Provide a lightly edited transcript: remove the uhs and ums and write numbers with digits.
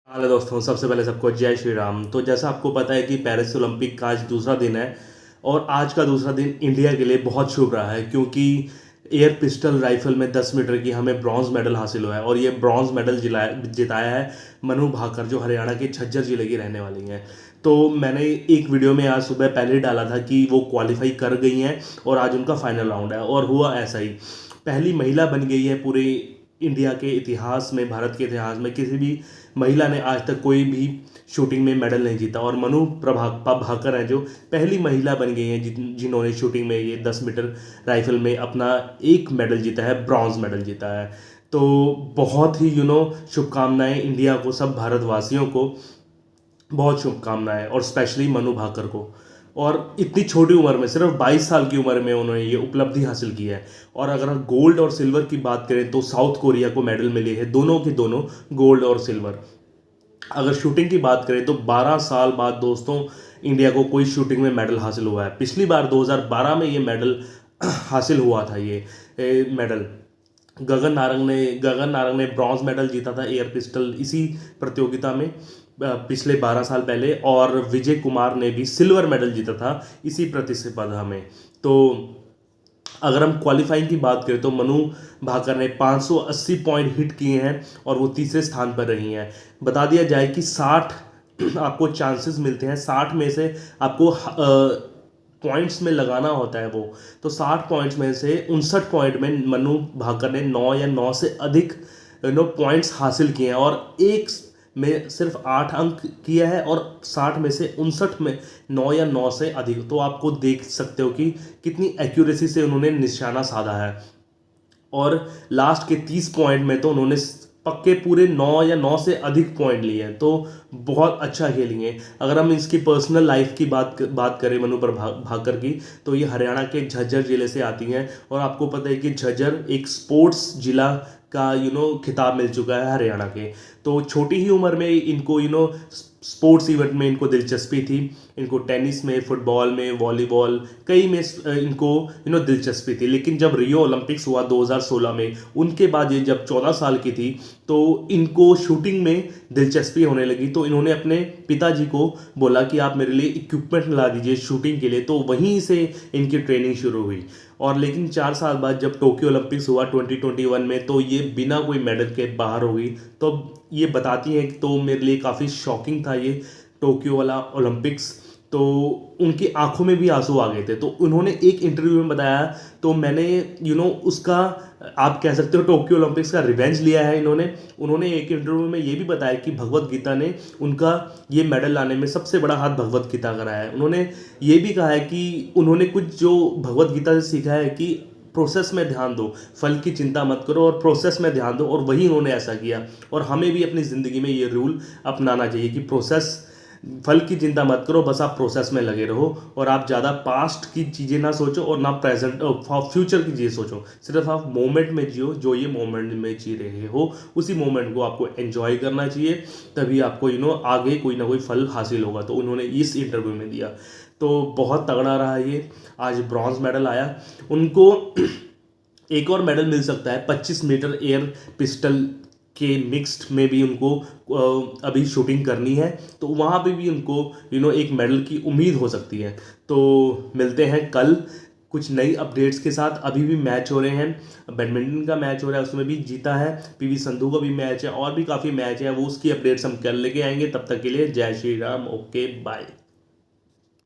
Hello दोस्तों, सबसे पहले सबको जय श्री राम। तो जैसा आपको पता है कि पेरिस ओलंपिक का आज दूसरा दिन है और आज का दूसरा दिन इंडिया के लिए बहुत शुभ रहा है क्योंकि एयर पिस्टल राइफल में 10 मीटर की हमें ब्रॉन्ज मेडल हासिल हुआ है और ये ब्रॉन्ज मेडल जिताया है मनु भाकर, जो हरियाणा के झज्जर जिले की रहने वाली हैं। तो मैंने एक वीडियो में आज सुबह पहले ही डाला था कि वो क्वालिफाई कर गई हैं और आज उनका फाइनल राउंड है और हुआ ऐसा ही। पहली महिला बन गई है पूरे इंडिया के इतिहास में, भारत के इतिहास में किसी भी महिला ने आज तक कोई भी शूटिंग में मेडल नहीं जीता और मनु भाकर हैं जो पहली महिला बन गई हैं जिन्होंने शूटिंग में ये 10 मीटर राइफल में अपना एक मेडल जीता है, ब्रॉन्ज मेडल जीता है। तो बहुत ही शुभकामनाएं इंडिया को, सब भारतवासियों को बहुत शुभकामनाएं और स्पेशली मनु भाकर को। और इतनी छोटी उम्र में, सिर्फ 22 साल की उम्र में उन्होंने ये उपलब्धि हासिल की है। और अगर हम गोल्ड और सिल्वर की बात करें तो साउथ कोरिया को मेडल मिले हैं, दोनों के दोनों गोल्ड और सिल्वर। अगर शूटिंग की बात करें तो 12 साल बाद दोस्तों इंडिया को कोई शूटिंग में मेडल हासिल हुआ है। पिछली बार 2012 में ये मेडल हासिल हुआ था। ये मेडल गगन नारंग ने ब्रॉन्ज मेडल जीता था एयर पिस्टल इसी प्रतियोगिता में पिछले 12 साल पहले, और विजय कुमार ने भी सिल्वर मेडल जीता था इसी प्रतिस्पर्धा में। तो अगर हम क्वालिफाइंग की बात करें तो मनु भाकर ने 580 पॉइंट हिट किए हैं और वो तीसरे स्थान पर रही हैं। बता दिया जाए कि 60 आपको चांसेस मिलते हैं, 60 में से आपको पॉइंट्स में लगाना होता है वो। तो 60 पॉइंट्स में से 59 पॉइंट में मनु भाकर ने 9 या 9 से अधिक पॉइंट्स हासिल किए हैं और एक में सिर्फ 8 अंक किया है और 60 में से 59 में 9 या 9 से अधिक। तो आपको देख सकते हो कि कितनी एक्यूरेसी से उन्होंने निशाना साधा है। और लास्ट के 30 पॉइंट में तो उन्होंने पक्के पूरे 9 या 9 से अधिक पॉइंट लिए हैं। तो बहुत अच्छा खेली हैं। अगर हम इसकी पर्सनल लाइफ की बात करें मनु भाकर की, तो ये हरियाणा के झज्जर जिले से आती हैं और आपको पता है कि झज्जर एक स्पोर्ट्स जिला का खिताब मिल चुका है हरियाणा के। तो छोटी ही उम्र में इनको स्पोर्ट्स इवेंट में इनको दिलचस्पी थी। इनको टेनिस में, फुटबॉल में, वॉलीबॉल कई में इनको दिलचस्पी थी। लेकिन जब रियो ओलंपिक्स हुआ 2016 में, उनके बाद ये जब 14 साल की थी तो इनको शूटिंग में दिलचस्पी होने लगी। तो इन्होंने अपने पिताजी को बोला कि आप मेरे लिए इक्विपमेंट ला दीजिए शूटिंग के लिए। तो वहीं से इनकी ट्रेनिंग शुरू हुई। और लेकिन 4 साल बाद जब टोक्यो ओलंपिक्स हुआ 2021 में, तो ये बिना कोई मेडल के बाहर हो गई। तो ये बताती हैं कि तो मेरे लिए काफ़ी शॉकिंग था ये टोक्यो वाला ओलंपिक्स। तो उनकी आंखों में भी आंसू आ गए थे। तो उन्होंने एक इंटरव्यू में बताया, तो मैंने उसका आप कह सकते हो टोक्यो ओलंपिक्स का रिवेंज लिया है उन्होंने एक इंटरव्यू में ये भी बताया कि भगवत गीता ने उनका ये मेडल लाने में सबसे बड़ा हाथ भगवत गीता का रहा है। उन्होंने ये भी कहा है कि उन्होंने कुछ जो भगवत गीता से सीखा है कि प्रोसेस में ध्यान दो, फल की चिंता मत करो और प्रोसेस में ध्यान दो। और वही उन्होंने ऐसा किया। और हमें भी अपनी ज़िंदगी में ये रूल अपनाना चाहिए कि फल की चिंता मत करो, बस आप प्रोसेस में लगे रहो और आप ज़्यादा पास्ट की चीज़ें ना सोचो और ना प्रेजेंट फ्यूचर की चीज़ें सोचो। सिर्फ आप मोमेंट में जियो, जो ये मोमेंट में जी रहे हो उसी मोमेंट को आपको एंजॉय करना चाहिए। तभी आपको आगे कोई ना कोई फल हासिल होगा। तो उन्होंने इस इंटरव्यू में दिया। तो बहुत तगड़ा रहा ये। आज ब्रॉन्ज मेडल आया उनको। एक और मेडल मिल सकता है 25 मीटर एयर पिस्टल के मिक्स्ड में भी उनको अभी शूटिंग करनी है। तो वहाँ पे भी उनको एक मेडल की उम्मीद हो सकती है। तो मिलते हैं कल कुछ नई अपडेट्स के साथ। अभी भी मैच हो रहे हैं, बैडमिंटन का मैच हो रहा है, उसमें भी जीता है पीवी संधू का भी मैच है और भी काफ़ी मैच है। वो उसकी अपडेट्स हम कल लेके आएंगे। तब तक के लिए जय श्री राम, ओके बाय।